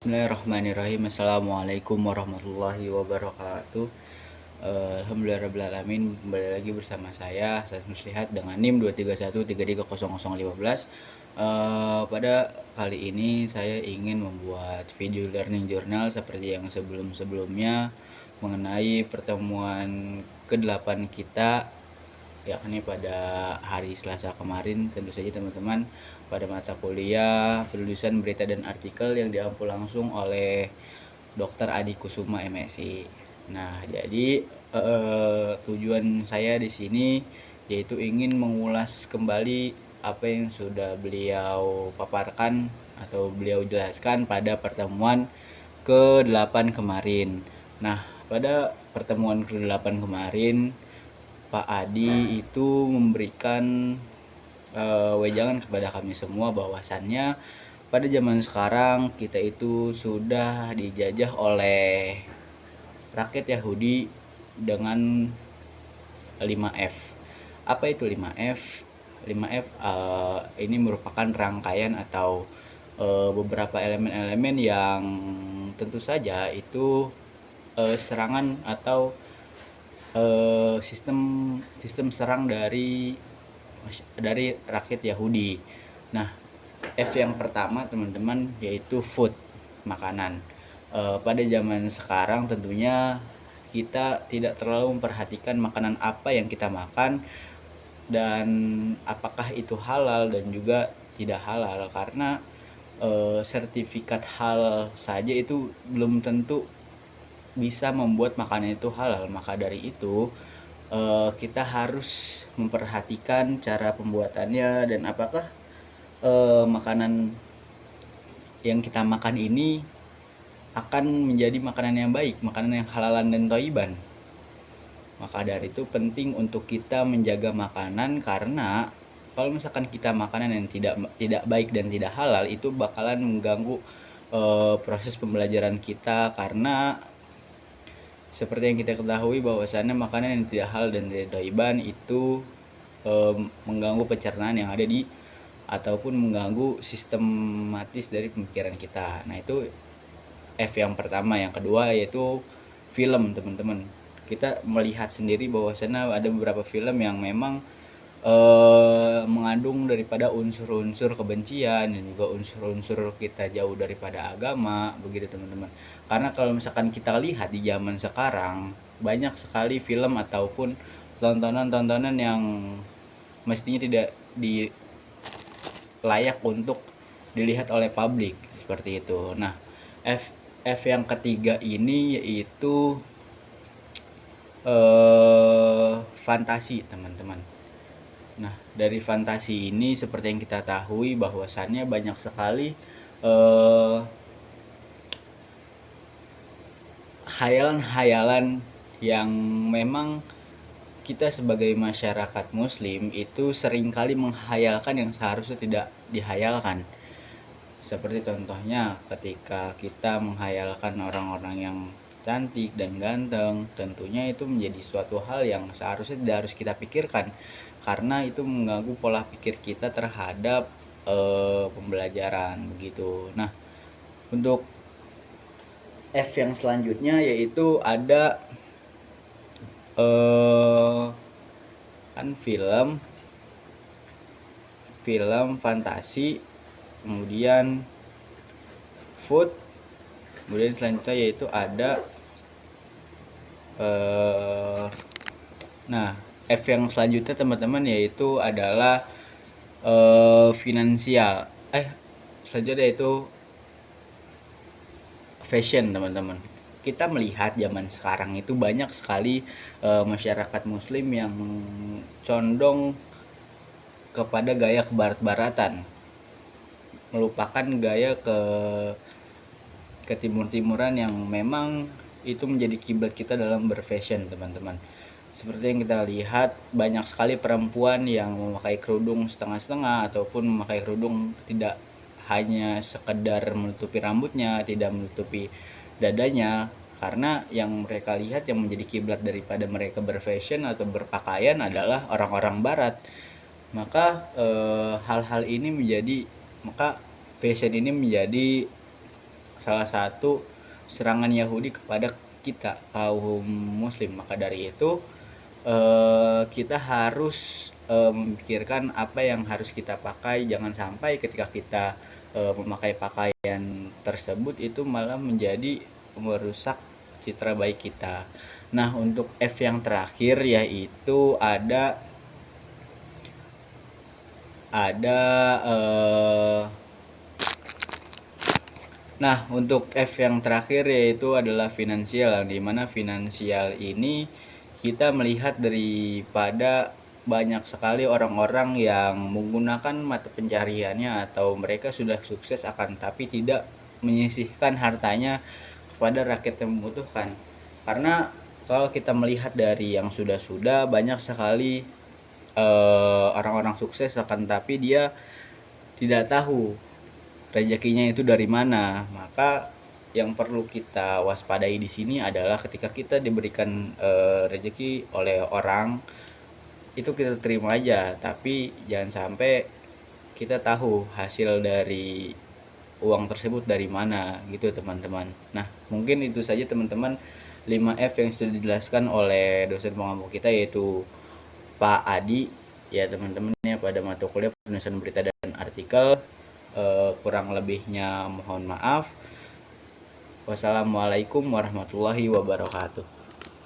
Bismillahirrahmanirrahim. Assalamualaikum warahmatullahi wabarakatuh. Alhamdulillahirrahmanirrahim. Kembali lagi bersama saya Sas Muslihat dengan NIM 231330015. Pada kali ini saya ingin membuat video learning journal seperti yang sebelum-sebelumnya mengenai pertemuan ke-8 kita, yakni pada hari Selasa kemarin. Tentu saja teman-teman, pada mata kuliah penulisan berita dan artikel yang diampu langsung oleh Dr. Adi Kusuma MSI. Nah, jadi tujuan saya di sini yaitu ingin mengulas kembali apa yang sudah beliau paparkan atau beliau jelaskan pada pertemuan ke-8 kemarin. Nah, pada pertemuan ke-8 kemarin Pak Adi itu memberikan wejangan kepada kami semua bahwasannya pada zaman sekarang kita itu sudah dijajah oleh rakyat Yahudi dengan 5F. Apa itu 5F? 5F ini merupakan rangkaian atau beberapa elemen-elemen yang tentu saja itu serangan atau sistem serang dari rakyat Yahudi. Nah, F yang pertama teman-teman yaitu food, makanan. Pada zaman sekarang tentunya kita tidak terlalu memperhatikan makanan apa yang kita makan dan apakah itu halal dan juga tidak halal, karena sertifikat halal saja itu belum tentu bisa membuat makanan itu halal. Maka dari itu kita harus memperhatikan cara pembuatannya dan apakah makanan yang kita makan ini akan menjadi makanan yang baik, makanan yang halalan dan thayyiban. Maka dari itu penting untuk kita menjaga makanan, karena kalau misalkan kita makanan yang tidak baik dan tidak halal, itu bakalan mengganggu proses pembelajaran kita, karena seperti yang kita ketahui bahwasannya makanan yang tidak halal dan tidak thayyiban itu mengganggu pencernaan yang ada di ataupun mengganggu sistematis dari pemikiran kita. Nah, itu F yang pertama. Yang kedua yaitu film, teman-teman. Kita melihat sendiri bahwasannya ada beberapa film yang memang mengandung daripada unsur-unsur kebencian dan juga unsur-unsur kita jauh daripada agama, begitu teman-teman. Karena kalau misalkan kita lihat di zaman sekarang, banyak sekali film ataupun tontonan-tontonan yang mestinya tidak layak untuk dilihat oleh publik, seperti itu. Nah, F yang ketiga ini yaitu fantasi, teman-teman. Nah, dari fantasi ini seperti yang kita tahu bahwasannya banyak sekali hayalan-hayalan yang memang kita sebagai masyarakat muslim itu seringkali menghayalkan yang seharusnya tidak dihayalkan. Seperti contohnya ketika kita menghayalkan orang-orang yang cantik dan ganteng, tentunya itu menjadi suatu hal yang seharusnya tidak harus kita pikirkan, karena itu mengganggu pola pikir kita terhadap pembelajaran, begitu. Nah, untuk F yang selanjutnya yaitu ada kan film fantasi, kemudian food, kemudian selanjutnya yaitu ada nah, F yang selanjutnya teman-teman yaitu adalah finansial. Selanjutnya yaitu fashion, teman-teman. Kita melihat zaman sekarang itu banyak sekali masyarakat muslim yang condong kepada gaya kebarat-baratan, melupakan gaya ke timur-timuran yang memang itu menjadi kiblat kita dalam berfashion, teman-teman. Seperti yang kita lihat, banyak sekali perempuan yang memakai kerudung setengah-setengah ataupun memakai kerudung tidak hanya sekedar menutupi rambutnya, tidak menutupi dadanya, karena yang mereka lihat yang menjadi kiblat daripada mereka berfashion atau berpakaian adalah orang-orang barat. Maka hal-hal ini maka fashion ini menjadi salah satu serangan Yahudi kepada kita kaum muslim. Maka dari itu kita harus memikirkan apa yang harus kita pakai. Jangan sampai ketika kita memakai pakaian tersebut itu malah menjadi merusak citra baik kita. Nah, untuk F yang terakhir yaitu nah, untuk F yang terakhir yaitu adalah finansial, di mana finansial ini kita melihat daripada banyak sekali orang-orang yang menggunakan mata pencariannya atau mereka sudah sukses akan tapi tidak menyisihkan hartanya kepada rakyat yang membutuhkan. Karena kalau kita melihat dari yang sudah-sudah, banyak sekali orang-orang sukses akan tapi dia tidak tahu rezekinya itu dari mana. Maka yang perlu kita waspadai di sini adalah ketika kita diberikan rezeki oleh orang, itu kita terima aja, tapi jangan sampai kita tahu hasil dari uang tersebut dari mana gitu teman-teman. Nah, mungkin itu saja teman-teman 5F yang sudah dijelaskan oleh dosen pengampu kita yaitu Pak Adi ya teman-teman ya, pada mata kuliah penulisan berita dan artikel. Kurang lebihnya mohon maaf. Wassalamualaikum warahmatullahi wabarakatuh.